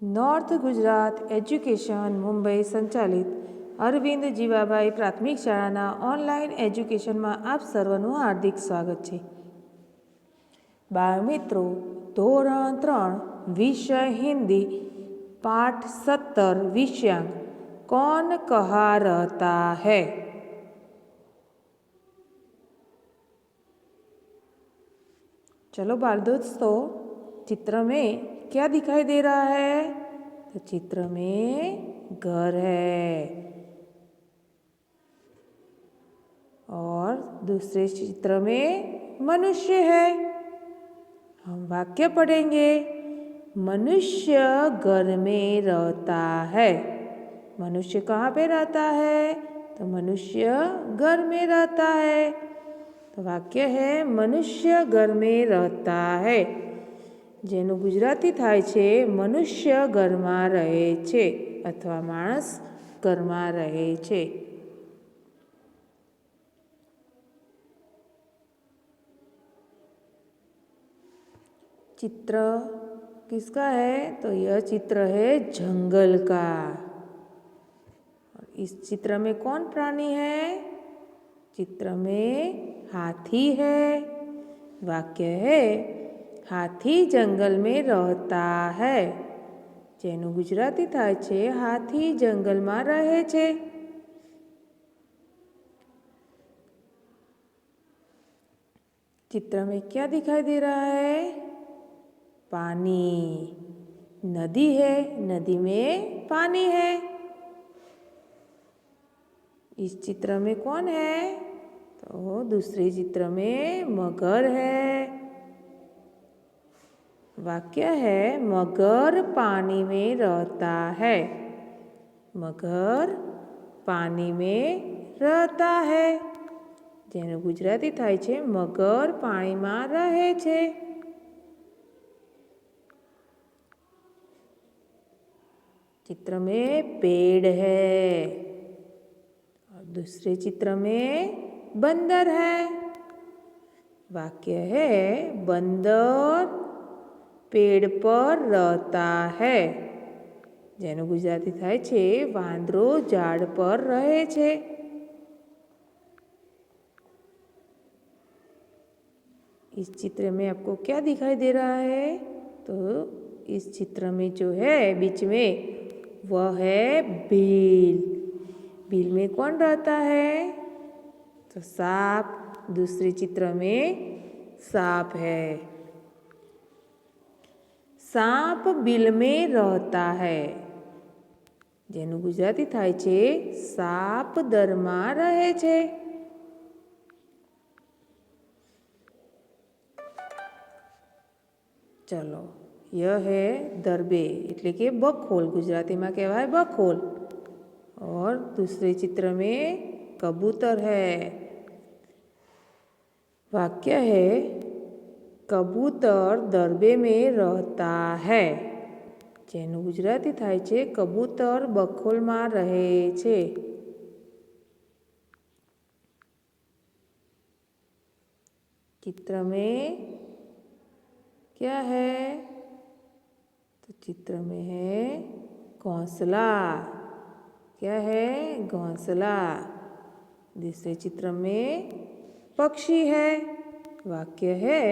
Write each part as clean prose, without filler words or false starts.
North Gujarat education Mumbai સંચાલિત અરવિંદ જીવાભાઈ પ્રાથમિક શાળાના ઓનલાઈન એજ્યુકેશનમાં આપ સર્વનું હાર્દિક સ્વાગત છે. બાળમિત્રો, ધોરણ 3 વિષય હિન્દી પાઠ 17 વિષયાંક कौन कहा रहता है. चलो बाल दोस्तों, चित्र में क्या दिखाई दे रहा है? तो चित्र में घर है और दूसरे चित्र में मनुष्य है. हम वाक्य पढ़ेंगे. मनुष्य घर में रहता है. मनुष्य कहाँ पे रहता है? तो मनुष्य घर में रहता है. तो वाक्य है मनुष्य घर में रहता है, જેનું ગુજરાતી થાય છે મનુષ્ય ઘરમાં રહે છે અથવા માણસ ઘરમાં રહે છે. चित्र किसका है? तो यह चित्र है जंगल का. इस चित्र में कौन प्राणी है? चित्र में हाथी है. वाक्य है हाथी जंगल में रहता है, જેનું ગુજરાતી થાય છે હાથી જંગલમાં રહે છે. चित्र में क्या दिखाई दे रहा है? पानी. नदी है, नदी में पानी है. इस चित्र में कौन है? तो दूसरे चित्र में मगर है. वाक्य है मगर पानी में रहता है. मगर पानी में रहता है, જેનું ગુજરાતી થાય છે મગર પાણીમાં રહે છે. चित्र में पेड़ है और दूसरे चित्र में बंदर है. वाक्य है बंदर पेड़ पर रहता है, જેનું ગુજરાતી થાય છે વાંદરો ઝાડ પર રહે છે. इस चित्र में आपको क्या दिखाई दे रहा है? तो इस चित्र में जो है बीच में वह है भील. भील में कौन रहता है? तो सांप. दूसरे चित्र में सांप है. सांप बिल में रहता है, જેનું ગુજરાતી થાય છે સાપ દરમાં રહે છે. चलो, यह है दरबे એટલે કે બખોલ. ગુજરાતીમાં કહેવાય બખોલ. और दूसरे चित्र में कबूतर है. वाक्य है कबूतर दरबे में रहता है, જેનું ગુજરાતી થાય છે કબૂતર બખોલમાં રહે છે. चित्र में क्या है? तो चित्र में है घोंसला. क्या है? घोंसला. दूसरे चित्र में पक्षी है. वाक्य है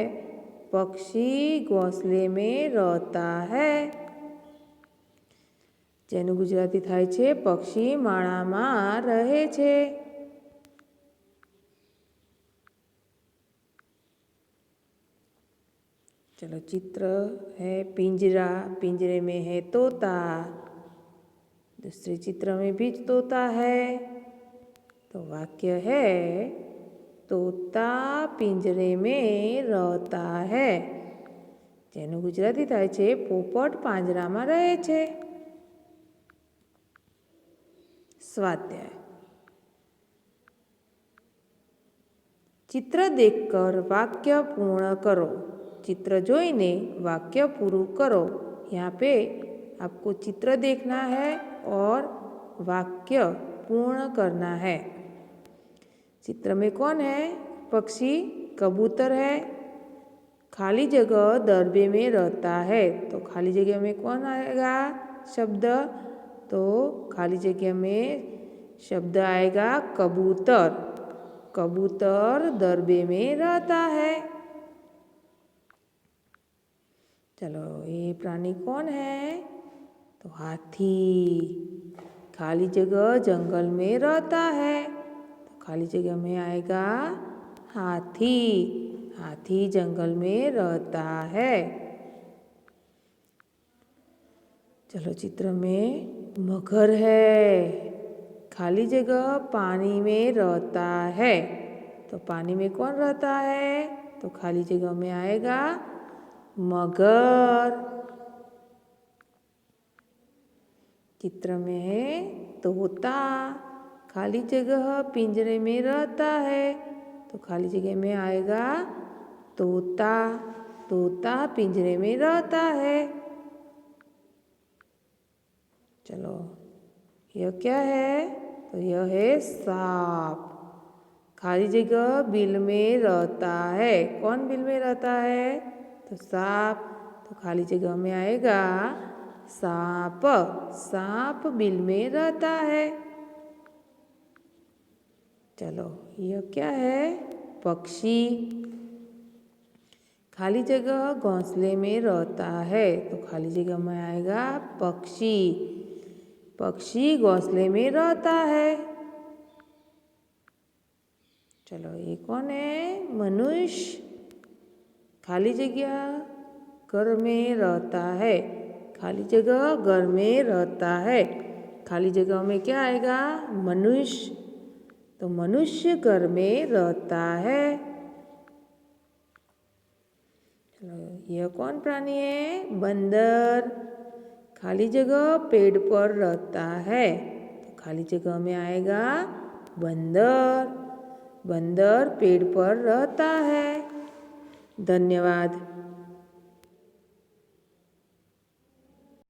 पक्षी घोंसले में रहता है, જેનું ગુજરાતી થાય છે પક્ષી માળામાં રહે છે. चलो, चित्र है पिंजरा. पिंजरे में है तोता. दूसरे चित्र में भी तोता है. तो वाक्य है तोता पिंजरे में रहता है, જેનું ગુજરાતી થાય છે પોપટ પાંજરામાં રહે છે. स्वाध्याय. चित्र देखकर वाक्य पूर्ण करो. चित्र जोईने वाक्य पूરું करो. यहाँ पे आपको चित्र देखना है और वाक्य पूर्ण करना है. चित्र में कौन है? पक्षी कबूतर है. खाली जगह दरबे में रहता है। तो खाली जगह में कौन आएगा शब्द? तो खाली जगह में शब्द आएगा कबूतर। कबूतर दरबे में रहता है। चलो, ये प्राणी कौन है? तो हाथी। खाली जगह जंगल में रहता है। तो खाली जगह में आएगा हाथी। हाथी जंगल में रहता है। चलो, चित्र में मगर है। खाली जगह पानी में रहता है। तो पानी में कौन रहता है? तो खाली जगह में आएगा मगर। चित्र में है तोता। खाली जगह पिंजरे में रहता है। तो खाली जगह में आएगा तोता। तोता पिंजरे में रहता है। चलो, यह क्या है? तो यह है सांप। खाली जगह बिल में रहता है। कौन बिल में रहता है? तो सांप। तो खाली जगह में आएगा सांप। सांप बिल में रहता है। चलो, यह क्या है? पक्षी। खाली जगह घोंसले में रहता है। तो खाली जगह में आएगा पक्षी। पक्षी घोंसले में रहता है। चलो, ये कौन है? मनुष्य। खाली जगह घर में रहता है। खाली जगह घर में रहता है। खाली जगह में क्या आएगा? मनुष्य। तो मनुष्य घर में रहता है। चलो, यह कौन प्राणी है? बंदर। खाली जगह पेड़ पर रहता है। तो खाली जगह में आएगा बंदर। बंदर पेड़ पर रहता है। धन्यवाद।